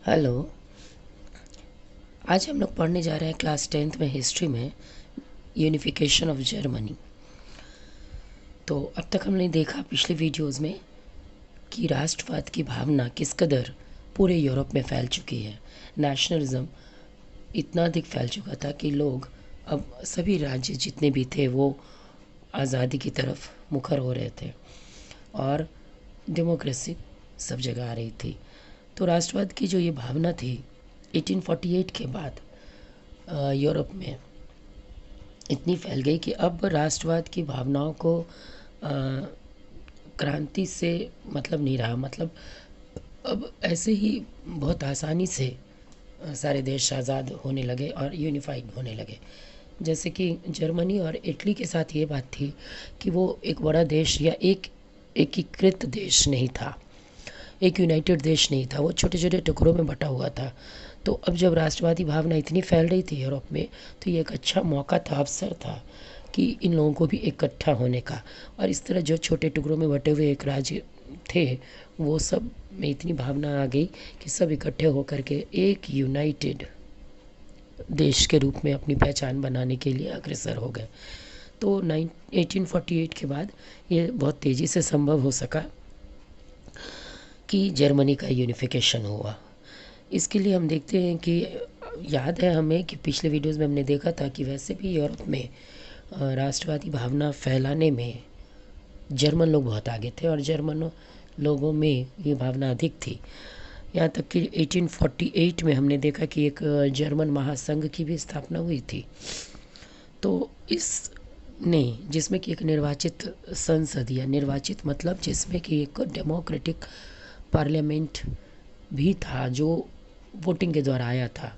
Hello. आज हम लोग पढ़ने जा रहे हैं क्लास 10th में हिस्ट्री में यूनिफिकेशन ऑफ जर्मनी। तो अब तक हमने देखा पिछले वीडियोस में कि राष्ट्रवाद की भावना किस कदर पूरे यूरोप में फैल चुकी है। नेशनलिज्म इतना अधिक फैल चुका था कि लोग, अब सभी राज्य जितने भी थे वो आज़ादी की तरफ मुखर हो रहे थे और डेमोक्रेसी सब जगह आ रही थी। तो राष्ट्रवाद की जो ये भावना थी 1848 के बाद यूरोप में इतनी फैल गई कि अब राष्ट्रवाद की भावनाओं को क्रांति से मतलब नहीं रहा। मतलब अब ऐसे ही बहुत आसानी से सारे देश आज़ाद होने लगे और यूनिफाइड होने लगे। जैसे कि जर्मनी और इटली के साथ ये बात थी कि वो एक बड़ा देश या एक एकीकृत देश नहीं था, एक यूनाइटेड देश नहीं था, वो छोटे छोटे टुकड़ों में बटा हुआ था। तो अब जब राष्ट्रवादी भावना इतनी फैल रही थी यूरोप में, तो ये एक अच्छा मौका था, अवसर था कि इन लोगों को भी इकट्ठा होने का। और इस तरह जो छोटे टुकड़ों में बटे हुए एक राज्य थे वो सब में इतनी भावना आ गई कि सब इकट्ठे होकर के एक यूनाइटेड देश के रूप में अपनी पहचान बनाने के लिए अग्रसर हो गए। तो 1848 के बाद ये बहुत तेज़ी से संभव हो सका कि जर्मनी का यूनिफिकेशन हुआ। इसके लिए हम देखते हैं कि याद है हमें कि पिछले वीडियोस में हमने देखा था कि वैसे भी यूरोप में राष्ट्रवादी भावना फैलाने में जर्मन लोग बहुत आगे थे और जर्मन लोगों में ये भावना अधिक थी। यहाँ तक कि 1848 में हमने देखा कि एक जर्मन महासंघ की भी स्थापना हुई थी। तो इस नहीं, जिसमें कि एक निर्वाचित संसद या निर्वाचित मतलब जिसमें कि एक डेमोक्रेटिक पार्लियामेंट भी था जो वोटिंग के द्वारा आया था।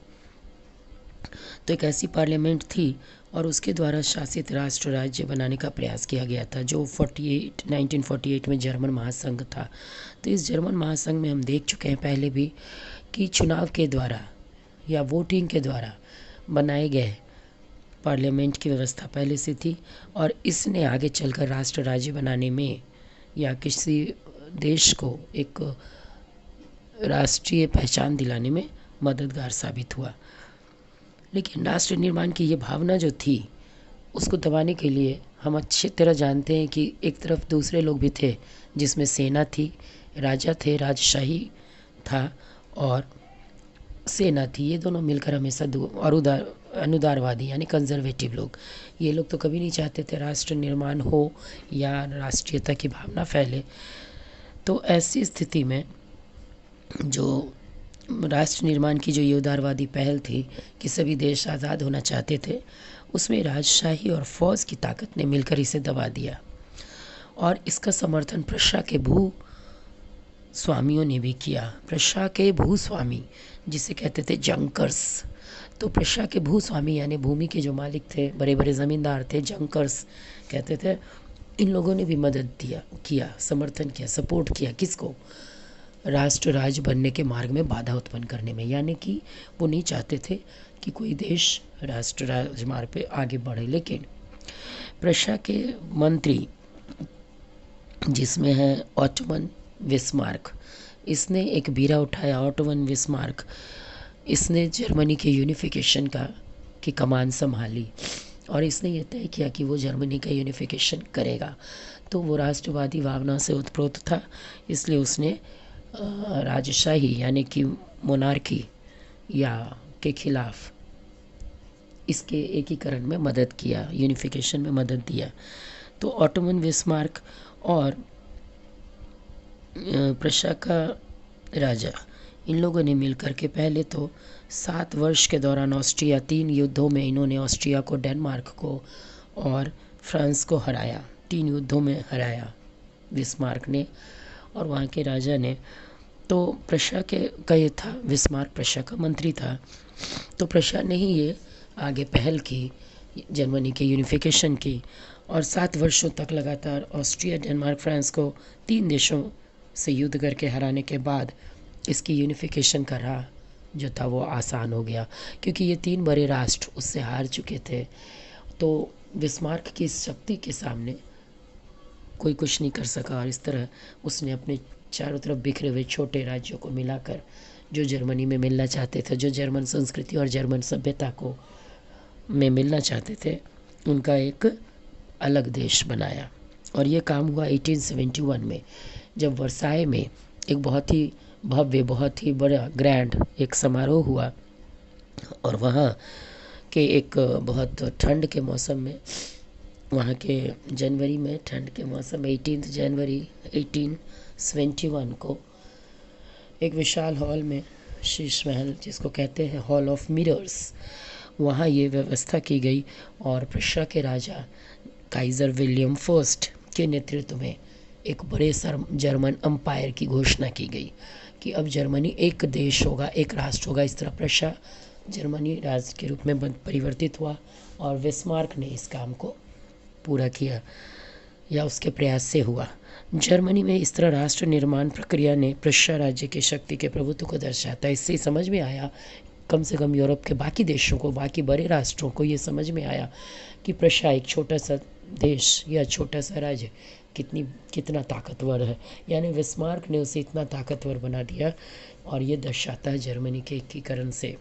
तो एक ऐसी पार्लियामेंट थी और उसके द्वारा शासित राष्ट्र राज्य बनाने का प्रयास किया गया था जो 1948 में जर्मन महासंघ था। तो इस जर्मन महासंघ में हम देख चुके हैं पहले भी कि चुनाव के द्वारा या वोटिंग के द्वारा बनाए गए पार्लियामेंट की व्यवस्था पहले से थी और इसने आगे चलकर राष्ट्र राज्य बनाने में या किसी देश को एक राष्ट्रीय पहचान दिलाने में मददगार साबित हुआ। लेकिन राष्ट्र निर्माण की ये भावना जो थी उसको दबाने के लिए हम अच्छी तरह जानते हैं कि एक तरफ दूसरे लोग भी थे जिसमें सेना थी, राजा थे, राजशाही था और सेना थी। ये दोनों मिलकर हमेशा और अनुदारवादी यानी कंजर्वेटिव लोग, ये लोग तो कभी नहीं चाहते थे राष्ट्र निर्माण हो या राष्ट्रीयता की भावना फैले। तो ऐसी स्थिति में जो राष्ट्र निर्माण की जो ये उदारवादी पहल थी कि सभी देश आज़ाद होना चाहते थे, उसमें राजशाही और फौज की ताकत ने मिलकर इसे दबा दिया और इसका समर्थन प्रशा के भू स्वामियों ने भी किया। प्रशा के भूस्वामी जिसे कहते थे जंकर्स, तो प्रशा के भूस्वामी यानी भूमि के जो मालिक थे, बड़े बड़े ज़मींदार थे, जंकर्स कहते थे, इन लोगों ने भी मदद किया, समर्थन किया, सपोर्ट किया किसको? राष्ट्र राज्य बनने के मार्ग में बाधा उत्पन्न करने में। यानी कि वो नहीं चाहते थे कि कोई देश राष्ट्र राजमार्ग पे आगे बढ़े। लेकिन प्रशा के मंत्री जिसमें है ऑटोमन बिस्मार्क, इसने एक बीड़ा उठाया। ऑटोमन बिस्मार्क इसने जर्मनी के यूनिफिकेशन की कमान संभाली और इसने ये तय किया कि वो जर्मनी का यूनिफिकेशन करेगा। तो वो राष्ट्रवादी भावना से उत्प्रोत था, इसलिए उसने राजशाही यानी कि मोनार्की या के खिलाफ इसके एकीकरण में मदद किया, यूनिफिकेशन में मदद दिया। तो ऑटोमन बिस्मार्क और प्रशा का राजा, इन लोगों ने मिलकर के पहले तो 7 वर्ष के दौरान ऑस्ट्रिया 3 युद्धों में इन्होंने ऑस्ट्रिया को, डेनमार्क को और फ्रांस को हराया। 3 युद्धों में हराया बिस्मार्क ने और वहाँ के राजा ने। तो प्रशा का ये था, बिस्मार्क प्रशा का मंत्री था। तो प्रशा ने ही ये आगे पहल की जर्मनी के यूनिफिकेशन की और 7 वर्षों तक लगातार ऑस्ट्रिया, डेनमार्क, फ्रांस को 3 देशों से युद्ध करके हराने के बाद इसकी यूनिफिकेशन का राह जो था वो आसान हो गया, क्योंकि ये 3 बड़े राष्ट्र उससे हार चुके थे। तो बिस्मार्क की इस शक्ति के सामने कोई कुछ नहीं कर सका और इस तरह उसने अपने चारों तरफ बिखरे हुए छोटे राज्यों को मिलाकर जो जर्मनी में मिलना चाहते थे, जो जर्मन संस्कृति और जर्मन सभ्यता को में मिलना चाहते थे, उनका एक अलग देश बनाया। और ये काम हुआ 1871 में, जब वर्साय में एक बहुत ही भव्य, बहुत ही बड़ा ग्रैंड एक समारोह हुआ। और वहाँ के एक बहुत ठंड के मौसम में, वहाँ के जनवरी में ठंड के मौसम में 18 जनवरी 1871 को एक विशाल हॉल में, शीश महल जिसको कहते हैं हॉल ऑफ मिरर्स, वहाँ ये व्यवस्था की गई और प्रशा के राजा काइज़र विलियम फर्स्ट के नेतृत्व में एक बड़े जर्मन अम्पायर की घोषणा की गई कि अब जर्मनी एक देश होगा, एक राष्ट्र होगा। इस तरह प्रशा जर्मनी राज्य के रूप में परिवर्तित हुआ और बिस्मार्क ने इस काम को पूरा किया, या उसके प्रयास से हुआ। जर्मनी में इस तरह राष्ट्र निर्माण प्रक्रिया ने प्रशा राज्य की शक्ति के प्रभुत्व को दर्शाता है। इससे समझ में आया, कम से कम यूरोप के बाकी देशों को, बाकी बड़े राष्ट्रों को ये समझ में आया कि प्रशा एक छोटा सा देश या छोटा सा राज्य कितना ताकतवर है। यानी बिस्मार्क ने उसे इतना ताकतवर बना दिया, और ये दर्शाता है जर्मनी के एकीकरण से।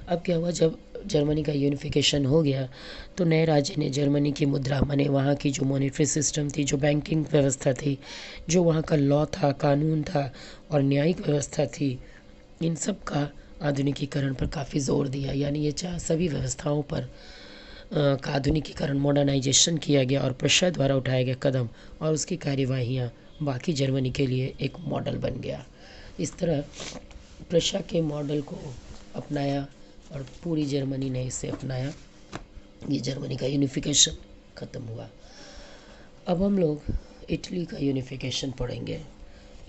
अब क्या हुआ, जब जर्मनी का यूनिफिकेशन हो गया तो नए राज्य ने जर्मनी की मुद्रा, माने वहाँ की जो मॉनेटरी सिस्टम थी, जो बैंकिंग व्यवस्था थी, जो वहाँ का लॉ था, कानून था और न्यायिक व्यवस्था थी, इन सब का आधुनिकीकरण पर काफ़ी जोर दिया। यानी ये सभी व्यवस्थाओं पर का आधुनिकीकरण, मॉडर्नाइजेशन किया गया और प्रशा द्वारा उठाए गए कदम और उसकी कार्यवाहियाँ बाकी जर्मनी के लिए एक मॉडल बन गया। इस तरह प्रशा के मॉडल को अपनाया और पूरी जर्मनी ने इसे अपनाया। ये जर्मनी का यूनिफिकेशन ख़त्म हुआ। अब हम लोग इटली का यूनिफिकेशन पढ़ेंगे।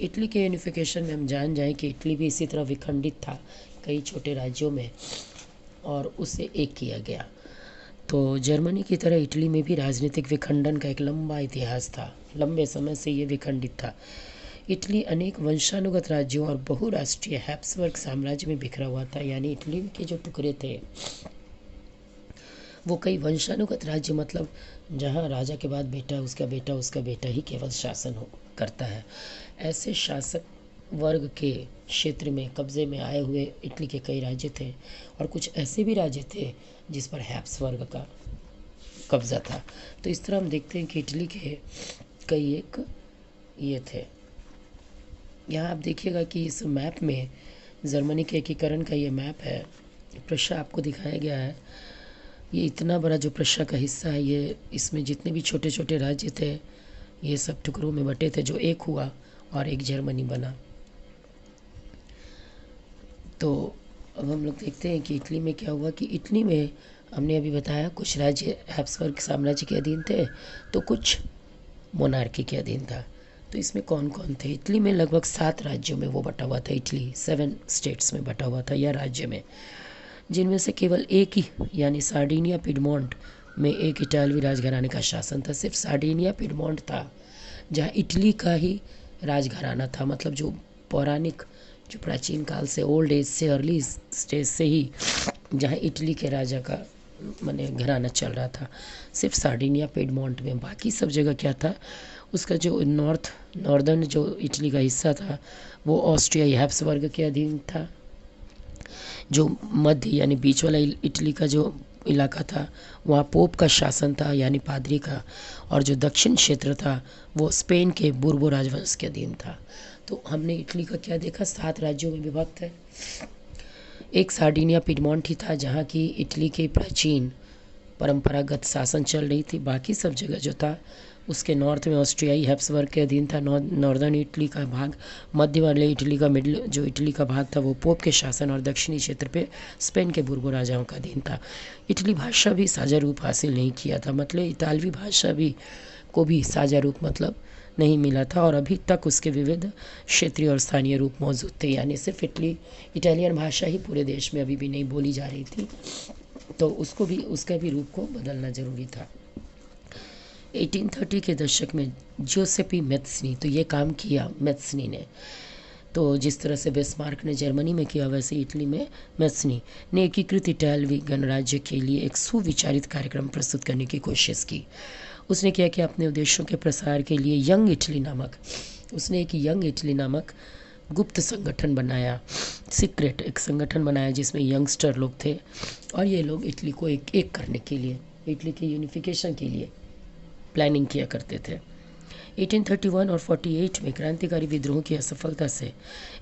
इटली के यूनिफिकेशन में हम जान जाएं कि इटली भी इसी तरह विखंडित था कई छोटे राज्यों में, और उसे एक किया गया। तो जर्मनी की तरह इटली में भी राजनीतिक विखंडन का एक लंबा इतिहास था। लंबे समय से ये विखंडित था। इटली अनेक वंशानुगत राज्यों और बहुराष्ट्रीय हैब्सबर्ग साम्राज्य में बिखरा हुआ था। यानी इटली के जो टुकड़े थे वो कई वंशानुगत राज्य, मतलब जहाँ राजा के बाद बेटा, उसका बेटा, उसका बेटा ही केवल शासन करता है, ऐसे शासक वर्ग के क्षेत्र में कब्जे में आए हुए इटली के कई राज्य थे। और कुछ ऐसे भी राज्य थे जिस पर हैब्सबर्ग का कब्जा था। तो इस तरह हम देखते हैं कि इटली के कई एक ये थे। यहाँ आप देखिएगा कि इस मैप में जर्मनी के एकीकरण का ये मैप है, प्रशा आपको दिखाया गया है। ये इतना बड़ा जो प्रशा का हिस्सा है, ये इसमें जितने भी छोटे छोटे राज्य थे ये सब टुकड़ों में बटे थे, जो एक हुआ और एक जर्मनी बना। तो अब हम लोग देखते हैं कि इटली में क्या हुआ। कि इटली में हमने अभी बताया कुछ राज्य हैब्सबर्ग साम्राज्य के अधीन थे, तो कुछ मोनार्की के अधीन था। तो इसमें कौन कौन थे? इटली में लगभग 7 राज्यों में वो बटा हुआ था। इटली 7 स्टेट्स में बटा हुआ था, या राज्य में, जिनमें से केवल एक ही, यानी सार्डिनिया पिडमोंट में एक इटालवी राजघराने का शासन था। सिर्फ सार्डिनिया पिडमोंट था जहाँ इटली का ही राजघराना था, मतलब जो पौराणिक, जो प्राचीन काल से, ओल्ड एज से, अर्ली स्टेज से ही जहाँ इटली के राजा का माने घराना चल रहा था, सिर्फ सार्डिनिया पिडमोंट में। बाकी सब जगह क्या था, उसका जो नॉर्दर्न जो इटली का हिस्सा था वो ऑस्ट्रिया हैब्सबर्ग के अधीन था। जो मध्य यानी बीच वाला इटली का जो इलाका था वहाँ पोप का शासन था, यानी पादरी का। और जो दक्षिण क्षेत्र था वो स्पेन के बुर्बो राजवंश के अधीन था। तो हमने इटली का क्या देखा, 7 राज्यों में विभक्त है। एक सार्डिनिया पिडमोंट ही था जहाँ की इटली के प्राचीन परंपरागत शासन चल रही थी। बाकी सब जगह जो था उसके नॉर्थ में ऑस्ट्रियाई हैब्सबर्ग के अधीन था। नॉर्दर्न इटली का भाग, मध्य वाले इटली का मिडल जो इटली का भाग था वो पोप के शासन, और दक्षिणी क्षेत्र पे स्पेन के बुर्बो राजाओं का अधीन था। इटली भाषा भी साझा रूप हासिल नहीं किया था, मतलब इतालवी भाषा भी को भी साझा रूप मतलब नहीं मिला था, और अभी तक उसके विविध क्षेत्रीय और स्थानीय रूप मौजूद थे। यानी सिर्फ इटालियन भाषा ही पूरे देश में अभी भी नहीं बोली जा रही थी, तो उसका भी रूप को बदलना ज़रूरी था। 1830 के दशक में जोसेपी मेत्सनी, तो ये काम किया मेत्सनी ने। तो जिस तरह से बिस्मार्क ने जर्मनी में किया, वैसे इटली में मेत्सनी ने एकीकृत इटालवी गणराज्य के लिए एक सुविचारित कार्यक्रम प्रस्तुत करने की कोशिश की। उसने क्या किया, अपने उद्देश्यों के प्रसार के लिए उसने एक यंग इटली नामक गुप्त संगठन बनाया, सीक्रेट एक संगठन बनाया जिसमें यंगस्टर लोग थे, और ये लोग इटली को एक करने के लिए, इटली के यूनिफिकेशन के लिए प्लानिंग किया करते थे। 1831 और 48 में क्रांतिकारी विद्रोह की असफलता से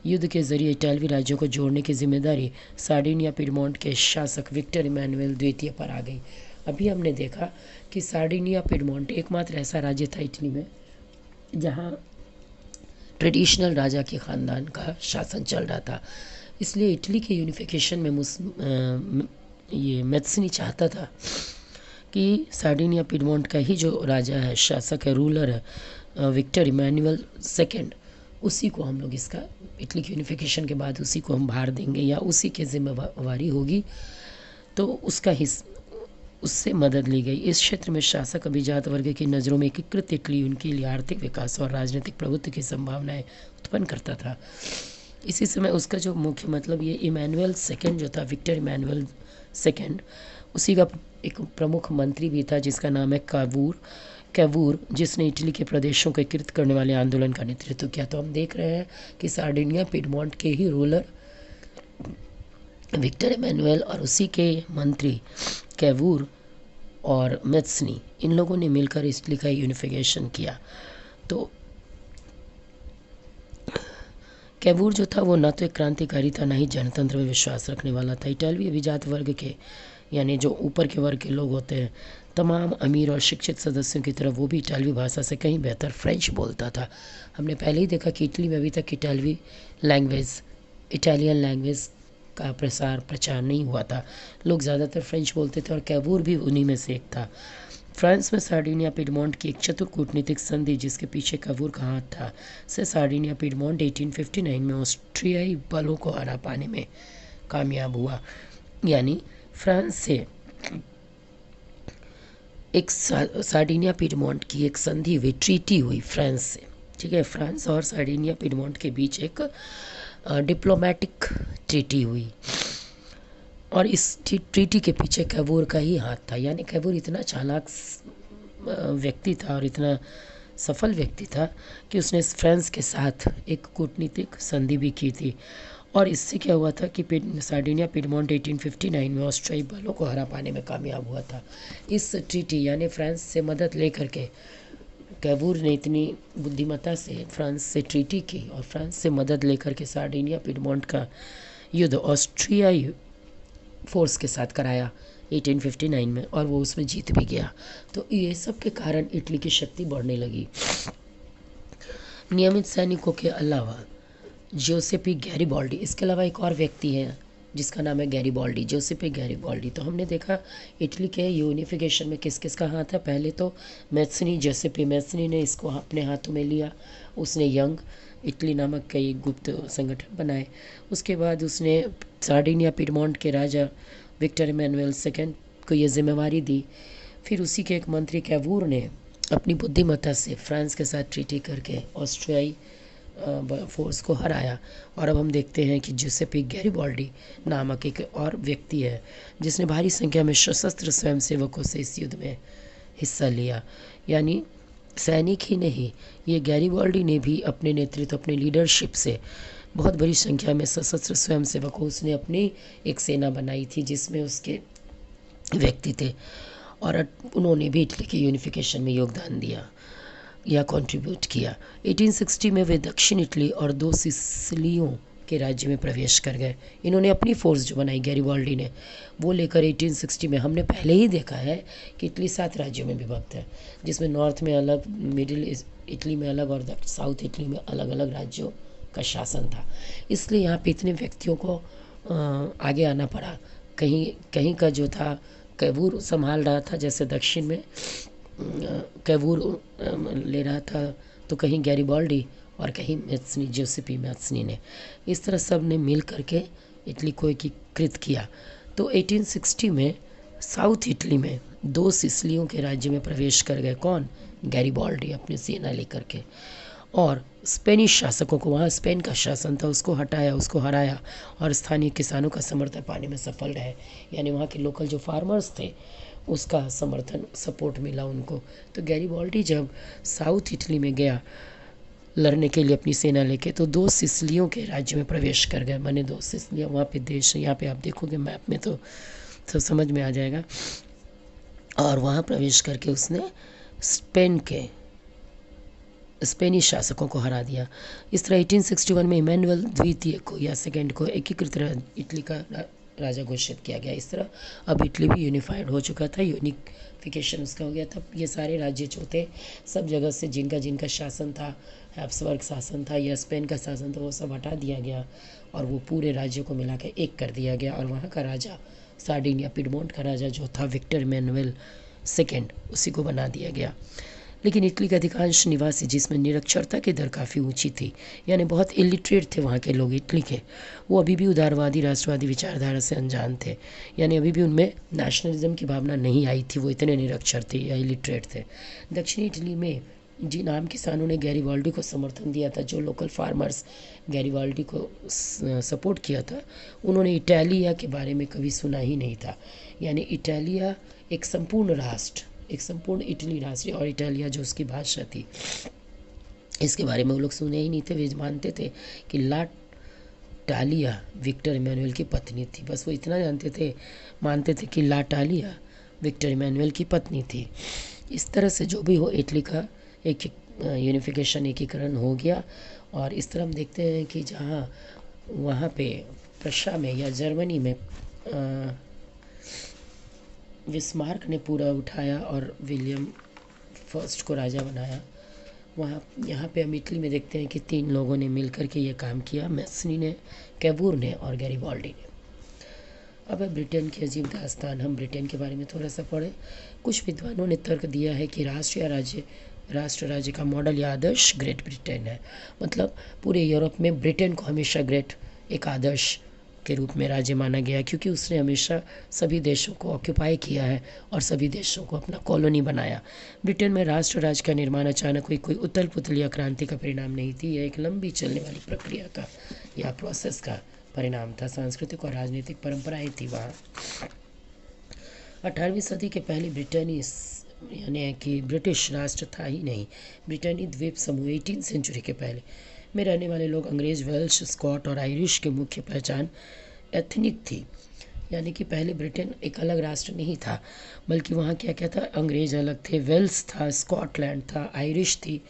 युद्ध के जरिए इटालवी राज्यों को जोड़ने की जिम्मेदारी सार्डिनिया पिडमोंट के शासक विक्टर इमैनुएल द्वितीय पर आ गई। अभी हमने देखा कि सार्डिनिया पिडमोंट एकमात्र ऐसा राज्य था इटली में जहाँ ट्रेडिशनल राजा के ख़ानदान का शासन चल रहा था। इसलिए इटली के यूनिफिकेशन में ये मैत्सनी चाहता था कि सार्डिनिया पिडमोंट का ही जो राजा है, शासक है, रूलर है, विक्टर इमैनुएल सेकेंड, उसी को हम लोग इसका इटली की यूनिफिकेशन के बाद उसी को हम भार देंगे या उसी की जिम्मेवारी होगी। तो उससे मदद ली गई। इस क्षेत्र में शासक अभिजात वर्ग की नज़रों में एकीकृत इटली उनके लिए आर्थिक विकास और राजनीतिक प्रभुत्व की संभावनाएं उत्पन्न करता था। इसी समय उसका जो मुख्य मतलब ये इमैनुएल सेकेंड जो था, विक्टर इमैनुएल सेकेंड, उसी का एक प्रमुख मंत्री भी था जिसका नाम है कैवूर, जिसने इटली के प्रदेशों को एकीकृत करने वाले आंदोलन का नेतृत्व किया। तो हम देख रहे हैं कि सार्डिनिया पिडमोंट के ही रूलर विक्टर इमैनुएल और उसी के मंत्री कैवूर और मैत्सनी, इन लोगों ने मिलकर इटली का यूनिफिकेशन किया। तो कैवूर जो था वो न तो एक क्रांतिकारी था, न ही जनतंत्र में विश्वास रखने वाला था। इटालवी अभिजात वर्ग के, यानी जो ऊपर के वर्ग के लोग होते हैं, तमाम अमीर और शिक्षित सदस्यों की तरह वो भी इटालवी भाषा से कहीं बेहतर फ्रेंच बोलता था। हमने पहले ही देखा कि इटली में अभी तक इटालियन लैंग्वेज का प्रचार नहीं हुआ था। लोग ज़्यादातर फ्रेंच बोलते थे और कैवूर भी उन्हीं में से एक था। फ्रांस में सार्डिनिया पिडमोंट की एक चतुर कूटनीतिक संधि जिसके पीछे कैवूर का हाथ था से सार्डिनिया पिडमोंट 1859 में ऑस्ट्रियाई बलों को हरा पाने में कामयाब हुआ। यानी फ्रांस से एक सार्डिनिया पिडमोंट की एक संधि हुई, ट्रीटी हुई फ्रांस से, ठीक है। फ्रांस और सार्डिनिया पिडमोंट के बीच एक डिप्लोमेटिक ट्रीटी हुई और इस ट्रीटी के पीछे कैवूर का ही हाथ था। यानी कैवूर इतना चालाक व्यक्ति था और इतना सफल व्यक्ति था कि उसने फ्रांस के साथ एक कूटनीतिक संधि भी की थी। और इससे क्या हुआ था कि सार्डिनिया पिडमोंट 1859 में ऑस्ट्रियाई बलों को हरा पाने में कामयाब हुआ था। इस ट्रीटी यानी फ्रांस से मदद लेकर के कैवूर ने इतनी बुद्धिमत्ता से फ्रांस से ट्रीटी की और फ्रांस से मदद लेकर के सार्डिनिया पिडमोंट का युद्ध ऑस्ट्रियाई फोर्स के साथ कराया 1859 में, और वो उसमें जीत भी गया। तो ये सब के कारण इटली की शक्ति बढ़ने लगी। नियमित सैनिकों के अलावा जोसेपी गैरिबाल्डी, इसके अलावा एक और व्यक्ति है जिसका नाम है गैरिबाल्डी, जोसेपी गैरिबाल्डी। तो हमने देखा इटली के यूनिफिकेशन में किस किस का हाथ है। पहले तो जोसेपी मैत्सनी ने इसको अपने हाथों में लिया। उसने यंग इटली नामक कई गुप्त संगठन बनाए। उसके बाद उसने सार्डिनिया पिडमोंट के राजा विक्टर इमैनुएल सेकेंड को ये जिम्मेवारी दी। फिर उसी के एक मंत्री कैवूर ने अपनी बुद्धिमत्ता से फ्रांस के साथ ट्रीटी करके ऑस्ट्रियाई फोर्स को हराया। और अब हम देखते हैं कि जोसेपी गैरिबाल्डी नामक एक और व्यक्ति है जिसने भारी संख्या में सशस्त्र स्वयंसेवकों से इस युद्ध में हिस्सा लिया। यानी सैनिक ही नहीं, ये गैरिबाल्डी ने भी अपने नेतृत्व, अपने लीडरशिप से बहुत बड़ी संख्या में सशस्त्र स्वयंसेवकों, उसने अपनी एक सेना बनाई थी जिसमें उसके व्यक्ति थे और उन्होंने भी इटली के यूनिफिकेशन में योगदान दिया या कंट्रीब्यूट किया। 1860 में वे दक्षिण इटली और 2 सिसिलियों के राज्य में प्रवेश कर गए। इन्होंने अपनी फोर्स जो बनाई गैरिबाल्डी ने, वो लेकर 1860 में, हमने पहले ही देखा है कि इटली 7 राज्यों में विभक्त है, जिसमें नॉर्थ में अलग, मिडिल इटली में अलग और साउथ इटली में अलग अलग राज्यों का शासन था। इसलिए यहाँ पे इतने व्यक्तियों को आगे आना पड़ा। कहीं का जो था कैवूर संभाल रहा था, जैसे दक्षिण में कैवूर ले रहा था, तो कहीं गैरिबाल्डी और कहीं मैत्सनी, जोसेपी मैत्सनी ने, इस तरह सब ने मिल करके इटली को एकीकृत किया। तो 1860 में साउथ इटली में 2 सिसिलियों के राज्य में प्रवेश कर गए। कौन? गैरिबाल्डी अपनी सेना लेकर के। और स्पेनिश शासकों को, वहाँ स्पेन का शासन था, उसको हटाया, उसको हराया और स्थानीय किसानों का समर्थन पाने में सफल रहे। यानी वहाँ के लोकल जो फार्मर्स थे उसका समर्थन सपोर्ट मिला उनको। तो गैरिबाल्डी जब साउथ इटली में गया लड़ने के लिए अपनी सेना लेके, तो 2 सिसिलियों के राज्य में प्रवेश कर गए। माने 2 सिसिलियाँ वहाँ पे देश, यहाँ पे आप देखोगे मैप में तो समझ में आ जाएगा। और वहाँ प्रवेश करके उसने स्पेनिश शासकों को हरा दिया। इस तरह 1861 में इमैनुअल द्वितीय को या सेकेंड को एकीकृत इटली का राजा घोषित किया गया। इस तरह अब इटली भी यूनिफाइड हो चुका था, यूनिफिकेशन उसका हो गया था। ये सारे राज्य जो थे सब जगह से जिनका शासन था, हैब्सबर्ग शासन था या स्पेन का शासन था, वो सब हटा दिया गया और वो पूरे राज्यों को मिला के एक कर दिया गया। और वहाँ का राजा सार्डिनिया पिडमोंट का राजा जो था विक्टर इमैनुअल सेकेंड, उसी को बना दिया गया। लेकिन इटली के अधिकांश निवासी, जिसमें निरक्षरता की दर काफ़ी ऊंची थी, यानी बहुत इलिटरेट थे वहाँ के लोग इटली के, वो अभी भी उदारवादी राष्ट्रवादी विचारधारा से अनजान थे। यानी अभी भी उनमें नेशनलिज्म की भावना नहीं आई थी, वो इतने निरक्षर थे या इलिटरेट थे। दक्षिणी इटली में जिन आम किसानों ने गैरिबाल्डी को समर्थन दिया था, जो लोकल फार्मर्स गैरिबाल्डी को सपोर्ट किया था, उन्होंने इटालिया के बारे में कभी सुना ही नहीं था। यानी इटालिया एक संपूर्ण राष्ट्र, एक संपूर्ण इटली राष्ट्र और इटालिया जो उसकी भाषा थी, इसके बारे में वो लोग सुने ही नहीं थे। वे मानते थे कि ला टालिया विक्टर इमैनुअल की पत्नी थी, बस वो इतना जानते थे, मानते थे कि ला टालिया विक्टर इमैनुअल की पत्नी थी। इस तरह से जो भी हो इटली का एक यूनिफिकेशन, एकीकरण हो गया। और इस तरह हम देखते हैं कि जहाँ वहाँ पे प्रशा में या जर्मनी में बिस्मार्क ने पूरा उठाया और विलियम फर्स्ट को राजा बनाया। वहाँ यहाँ पे हम इटली में देखते हैं कि 3 लोगों ने मिलकर के ये काम किया, मैसनी ने, कैबूर ने और गैरिबाल्डी ने। अब है ब्रिटेन की अजीब दास्तान। हम ब्रिटेन के बारे में थोड़ा सा पढ़ें। कुछ विद्वानों ने तर्क दिया है कि राष्ट्र राज्य का मॉडल या आदर्श ग्रेट ब्रिटेन है। मतलब पूरे यूरोप में ब्रिटेन को हमेशा ग्रेट, एक आदर्श के रूप में राज्य माना गया, क्योंकि उसने हमेशा सभी देशों को ऑक्यूपाई किया है और सभी देशों को अपना कॉलोनी बनाया। ब्रिटेन में राष्ट्र राज्य का निर्माण अचानक हुई कोई उथल पुथल या क्रांति का परिणाम नहीं थी। यह एक लंबी चलने वाली प्रक्रिया का या प्रोसेस का परिणाम था। सांस्कृतिक और राजनीतिक परंपराएं थी वहाँ। 18वीं सदी के पहले ब्रिटेनी यानी कि ब्रिटिश राष्ट्र था ही नहीं। ब्रिटेनी द्वीप समूह 18वीं सेंचुरी के पहले में रहने वाले लोग अंग्रेज, वेल्श, स्कॉट और आयरिश की मुख्य पहचान एथनिक थी। यानी कि पहले ब्रिटेन एक अलग राष्ट्र नहीं था, बल्कि वहाँ क्या क्या था, अंग्रेज अलग थे, वेल्स था, स्कॉटलैंड था, आयरिश थी,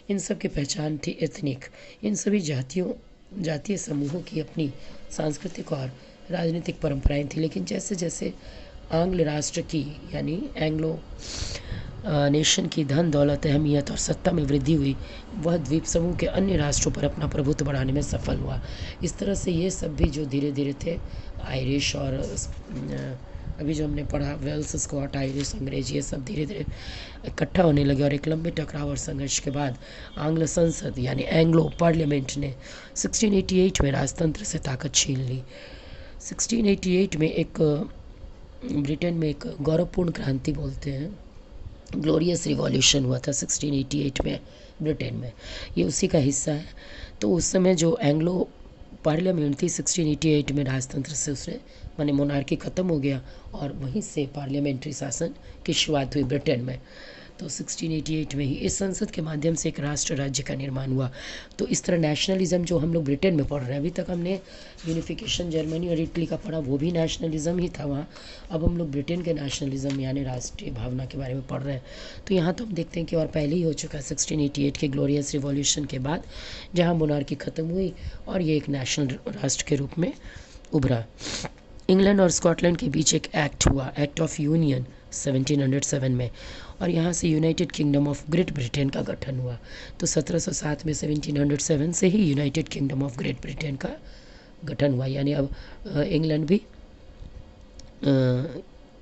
इन सब की पहचान थी एथनिक। इन सभी जातीय समूहों की अपनी सांस्कृतिक और राजनीतिक परंपराएं थी। लेकिन जैसे जैसे आंग्ल राष्ट्र की यानी एंग्लो नेशन की धन दौलत, अहमियत और सत्ता में वृद्धि हुई, वह द्वीप समूह के अन्य राष्ट्रों पर अपना प्रभुत्व बढ़ाने में सफल हुआ। इस तरह से ये सब भी जो धीरे धीरे थे, आयरिश और अभी जो हमने पढ़ा वेल्स, स्कॉट, आयरिश, अंग्रेज, ये सब धीरे धीरे इकट्ठा होने लगे। और एक लंबे टकराव और संघर्ष के बाद आंग्ल संसद यानी एंग्लो पार्लियामेंट ने 1688 में राजतंत्र से ताकत छीन ली। 1688 में एक ब्रिटेन में एक गौरवपूर्ण क्रांति बोलते हैं, ग्लोरियस रिवॉल्यूशन हुआ था 1688 में ब्रिटेन में, ये उसी का हिस्सा है। तो उस समय जो एंग्लो पार्लियामेंट थी 1688 में राजतंत्र से उसने माने मोनार्की ख़त्म हो गया और वहीं से पार्लियामेंट्री शासन की शुरुआत हुई ब्रिटेन में। तो 1688 में ही इस संसद के माध्यम से एक राष्ट्र राज्य का निर्माण हुआ। तो इस तरह नेशनलिज्म जो हम लोग ब्रिटेन में पढ़ रहे हैं, अभी तक हमने यूनिफिकेशन जर्मनी और इटली का पढ़ा, वो भी नेशनलिज्म ही था वहाँ। अब हम लोग ब्रिटेन के नेशनलिज्म यानी राष्ट्रीय भावना के बारे में पढ़ रहे हैं। तो यहाँ तो हम देखते हैं कि और पहले ही हो चुका है 1688 के ग्लोरियस रिवॉल्यूशन के बाद, जहाँ मोनार्की ख़त्म हुई और ये एक नेशनल राष्ट्र के रूप में उभरा। इंग्लैंड और स्कॉटलैंड के बीच एक एक्ट हुआ, एक्ट ऑफ यूनियन 1707 में, और यहाँ से United Kingdom of Great Britain का गठन हुआ। तो 1707 में 1707 से ही United Kingdom of Great Britain का गठन हुआ। यानी अब इंग्लैंड भी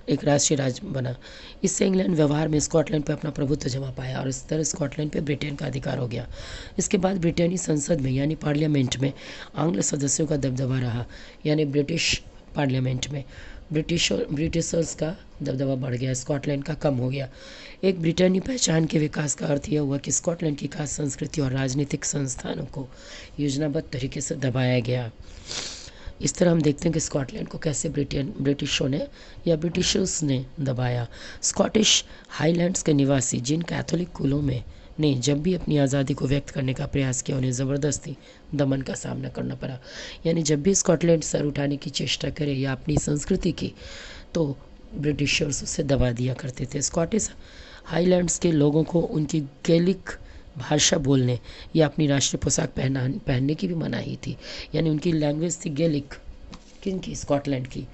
एक राष्ट्रीय राज्य बना। इससे इंग्लैंड व्यवहार में स्कॉटलैंड पर अपना प्रभुत्व जमा पाया और इस तरह स्कॉटलैंड पे ब्रिटेन का अधिकार हो गया। इसके बाद ब्रिटेनी संसद में यानी पार्लियामेंट में आंग्ल सदस्यों का दबदबा रहा। यानी ब्रिटिश पार्लियामेंट में ब्रिटिशर्स का दबदबा बढ़ गया, स्कॉटलैंड का कम हो गया। एक ब्रिटेनी पहचान के विकास का अर्थ यह हुआ कि स्कॉटलैंड की खास संस्कृति और राजनीतिक संस्थानों को योजनाबद्ध तरीके से दबाया गया। इस तरह हम देखते हैं कि स्कॉटलैंड को कैसे ब्रिटिशों ने या ब्रिटिशर्स ने दबाया। स्कॉटिश हाईलैंड्स के निवासी जिन कैथोलिक कुलों में ने जब भी अपनी आज़ादी को व्यक्त करने का प्रयास किया, उन्हें ज़बरदस्ती दमन का सामना करना पड़ा। यानी जब भी स्कॉटलैंड सर उठाने की चेष्टा करे या अपनी संस्कृति की, तो ब्रिटिशर्स उसे दबा दिया करते थे। स्कॉटिश हाईलैंड्स के लोगों को उनकी गैलिक भाषा बोलने या अपनी राष्ट्रीय पोशाक पहनने की भी मनाही थी। यानी उनकी लैंग्वेज थी गैलिक। किनकी? स्कॉटलैंड की।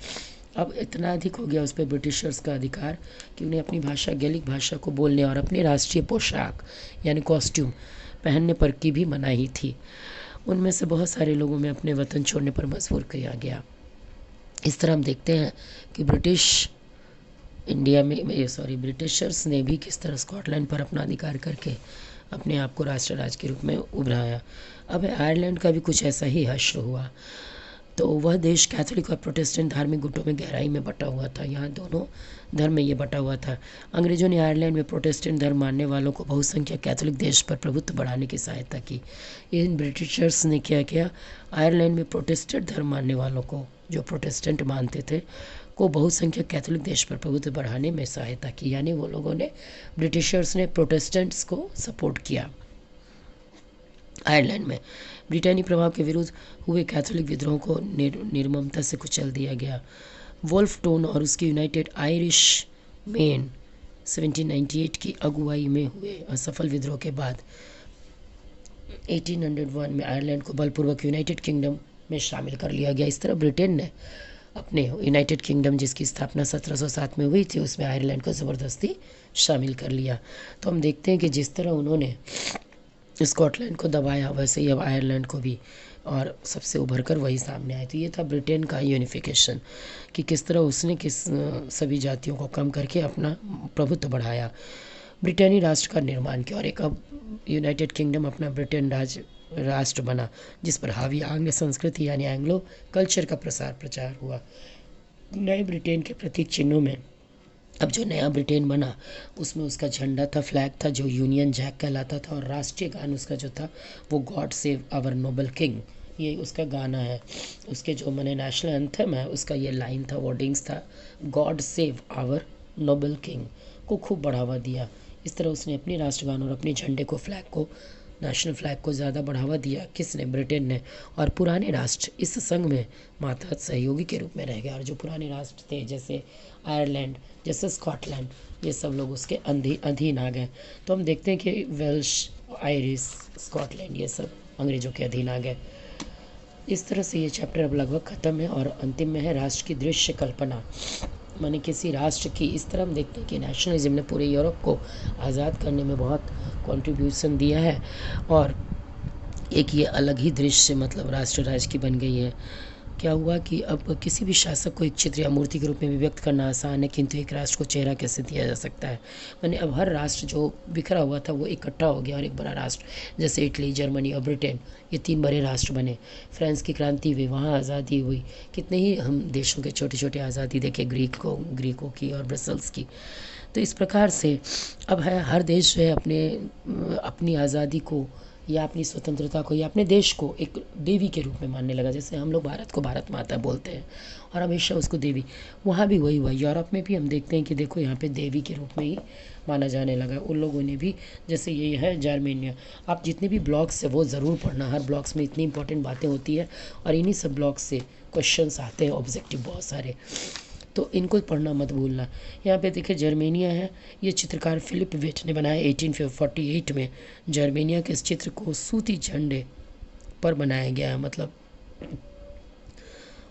अब इतना अधिक हो गया उस पर ब्रिटिशर्स का अधिकार कि उन्हें अपनी भाषा गैलिक भाषा को बोलने और अपनी राष्ट्रीय पोशाक यानी कॉस्ट्यूम पहनने पर की भी मनाही थी। उनमें से बहुत सारे लोगों में अपने वतन छोड़ने पर मजबूर किया गया। इस तरह हम देखते हैं कि ब्रिटिशर्स ने भी किस तरह स्कॉटलैंड पर अपना अधिकार करके अपने आप को राष्ट्र राज्य के रूप में उभराया। अब आयरलैंड का भी कुछ ऐसा ही हश्र हुआ। तो वह देश कैथोलिक और प्रोटेस्टेंट धार्मिक गुटों में गहराई में बटा हुआ था। यहाँ दोनों धर्म में ये बटा हुआ था। अंग्रेजों ने आयरलैंड में प्रोटेस्टेंट धर्म मानने वालों को बहुसंख्यक कैथोलिक देश पर प्रभुत्व बढ़ाने की सहायता की। इन ब्रिटिशर्स ने क्या किया? आयरलैंड में प्रोटेस्टेंट धर्म मानने वालों को, जो प्रोटेस्टेंट मानते थे, को बहुसंख्यक कैथोलिक देश पर प्रभुत्व बढ़ाने में सहायता की। यानी वो लोगों ने, ब्रिटिशर्स ने प्रोटेस्टेंट्स को सपोर्ट किया। आयरलैंड में ब्रिटेनी प्रभाव के विरुद्ध हुए कैथोलिक विद्रोह को निर्ममता से कुचल दिया गया। वोल्फ टोन और उसकी यूनाइटेड आयरिश मेन 1798 की अगुवाई में हुए असफल विद्रोह के बाद 1801 में आयरलैंड को बलपूर्वक यूनाइटेड किंगडम में शामिल कर लिया गया। इस तरह ब्रिटेन ने अपने यूनाइटेड किंगडम, जिसकी स्थापना 1707 में हुई थी, उसमें आयरलैंड को ज़बरदस्ती शामिल कर लिया। तो हम देखते हैं कि जिस तरह उन्होंने स्कॉटलैंड को दबाया, वैसे ही अब आयरलैंड को भी, और सबसे उभर कर वही सामने आए। तो ये था ब्रिटेन का यूनिफिकेशन, कि किस तरह उसने सभी जातियों को कम करके अपना प्रभुत्व बढ़ाया, ब्रिटेनी राष्ट्र का निर्माण किया। और एक अब यूनाइटेड किंगडम अपना ब्रिटेन राष्ट्र बना, जिस पर हावी आंग्ल संस्कृति यानी एंग्लो कल्चर का प्रचार हुआ। नए ब्रिटेन के प्रतीक चिन्हों में अब जो नया ब्रिटेन बना, उसमें उसका झंडा था, फ्लैग था, जो यूनियन जैक कहलाता था, और राष्ट्रीय गान उसका जो था वो God save our noble king, ये उसका गाना है। उसके जो नेशनल एंथम है, उसका ये लाइन था, वर्डिंग्स था, God save our noble king, को खूब बढ़ावा दिया। इस तरह उसने अपनी राष्ट्रगान और अपने झंडे को, फ्लैग को, नेशनल फ्लैग को ज़्यादा बढ़ावा दिया। किसने? ब्रिटेन ने। और पुराने राष्ट्र इस संघ में मातहत सहयोगी के रूप में रह गए। और जो पुराने राष्ट्र थे, जैसे आयरलैंड, जैसे स्कॉटलैंड, ये सब लोग उसके अधीन आ गए। तो हम देखते हैं कि वेल्श, आयरिश, स्कॉटलैंड, ये सब अंग्रेज़ों के अधीन आ गए। इस तरह से ये चैप्टर अब लगभग ख़त्म है और अंतिम में है राष्ट्र की दृश्य कल्पना, माने किसी राष्ट्र की। इस तरह हम देखते हैं कि नेशनलिज्म ने पूरे यूरोप को आज़ाद करने में बहुत कंट्रीब्यूशन दिया है, और एक ये अलग ही दृश्य मतलब राष्ट्र राज्य की बन गई है। क्या हुआ कि अब किसी भी शासक को एक चित्र या मूर्ति के रूप में भी व्यक्त करना आसान है, किंतु एक राष्ट्र को चेहरा कैसे दिया जा सकता है? माने अब हर राष्ट्र जो बिखरा हुआ था वो इकट्ठा हो गया और एक बड़ा राष्ट्र, जैसे इटली, जर्मनी और ब्रिटेन, ये 3 बड़े राष्ट्र बने। फ्रांस की क्रांति हुई, वहाँ आज़ादी हुई। कितने ही हम देशों के छोटे छोटे आज़ादी देखे, ग्रीकों की और ब्रसल्स की। तो इस प्रकार से अब है हर देश जो है अपनी आज़ादी को या अपनी स्वतंत्रता को या अपने देश को एक देवी के रूप में मानने लगा। जैसे हम लोग भारत को भारत माता बोलते हैं और हमेशा उसको देवी, वहाँ भी वही हुआ। यूरोप में भी हम देखते हैं कि देखो यहाँ पे देवी के रूप में ही माना जाने लगा। उन लोगों ने भी, जैसे ये है जर्मेनिया, आप जितने भी ब्लॉग्स है वो ज़रूर पढ़ना। हर ब्लॉग्स में इतनी इंपॉर्टेंट बातें होती है और इन्हीं सब ब्लॉग्स से क्वेश्चंस आते हैं, ऑब्जेक्टिव बहुत सारे, तो इनको पढ़ना मत भूलना। यहाँ पे देखिए जर्मेनिया है, ये चित्रकार फिलिप वेट ने बनाया 1848 में। जर्मेनिया के इस चित्र को सूती झंडे पर बनाया गया है, मतलब,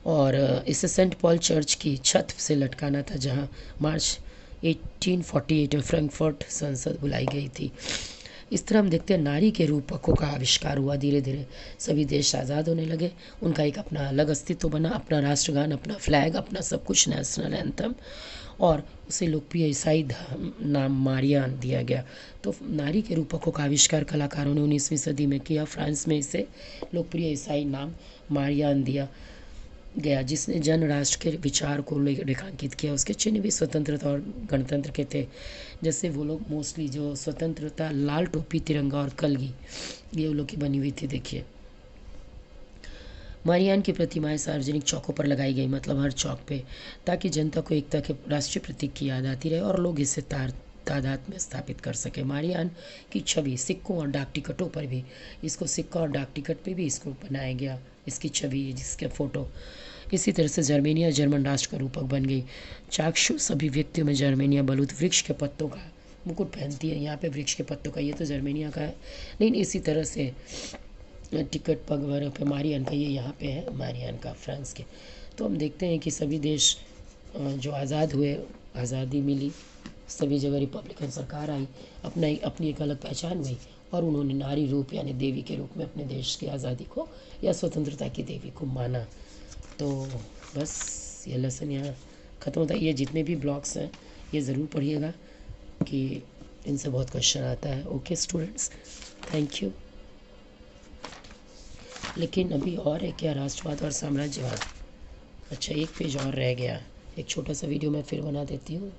और इसे सेंट पॉल चर्च की छत से लटकाना था, जहाँ मार्च 1848 में फ्रैंकफर्ट संसद बुलाई गई थी। इस तरह हम देखते हैं नारी के रूपकों का आविष्कार हुआ। धीरे धीरे सभी देश आज़ाद होने लगे, उनका एक अपना अलग अस्तित्व बना, अपना राष्ट्रगान, अपना फ्लैग, अपना सब कुछ, नेशनल एंथम, और उसे लोकप्रिय ईसाई नाम मारियान दिया गया। तो नारी के रूपकों का आविष्कार कलाकारों ने 19वीं सदी में किया। फ्रांस में इसे लोकप्रिय ईसाई नाम मारियान दिया गया, जिसने जन राष्ट्र के विचार को रेखांकित किया। उसके चिन्ह भी स्वतंत्रता और गणतंत्र के थे। जैसे वो लोग मोस्टली जो स्वतंत्रता, लाल टोपी, तिरंगा और कलगी, ये वो लोग की बनी हुई थी। देखिए मारियान की प्रतिमाएं सार्वजनिक चौकों पर लगाई गई, मतलब हर चौक पे, ताकि जनता को एकता के राष्ट्रीय प्रतीक की याद आती रहे और लोग इसे तादाद में स्थापित कर सके। मारियान की छवि सिक्कों और डाक टिकटों पर भी, इसको सिक्का और डाक टिकट पे भी इसको बनाया गया, इसकी छवि, जिसके फ़ोटो। इसी तरह से जर्मेनिया जर्मन राष्ट्र का रूपक बन गई। चाक्षुष अभिव्यक्तियों में जर्मेनिया बलूत वृक्ष के पत्तों का मुकुट पहनती है। यहाँ पे वृक्ष के पत्तों का, ये तो जर्मेनिया का है, लेकिन इसी तरह से टिकट पग वगैरह पे मारियान का, ये यहाँ पे है मारियान का, फ्रांस के। तो हम देखते हैं कि सभी देश जो आज़ाद हुए, आज़ादी मिली, सभी जगह रिपब्लिकन सरकार आई, अपनी एक अलग पहचान हुई, और उन्होंने नारी रूप यानी देवी के रूप में अपने देश की आज़ादी को या स्वतंत्रता की देवी को माना। तो बस ये लेसन यहाँ ख़त्म होता है। ये जितने भी ब्लॉग्स हैं ये ज़रूर पढ़िएगा कि इनसे बहुत क्वेश्चन आता है। Okay students, thank you. लेकिन अभी और है क्या, राष्ट्रवाद और साम्राज्यवाद। अच्छा, एक पेज और रह गया, एक छोटा सा वीडियो मैं फिर बना देती हूँ।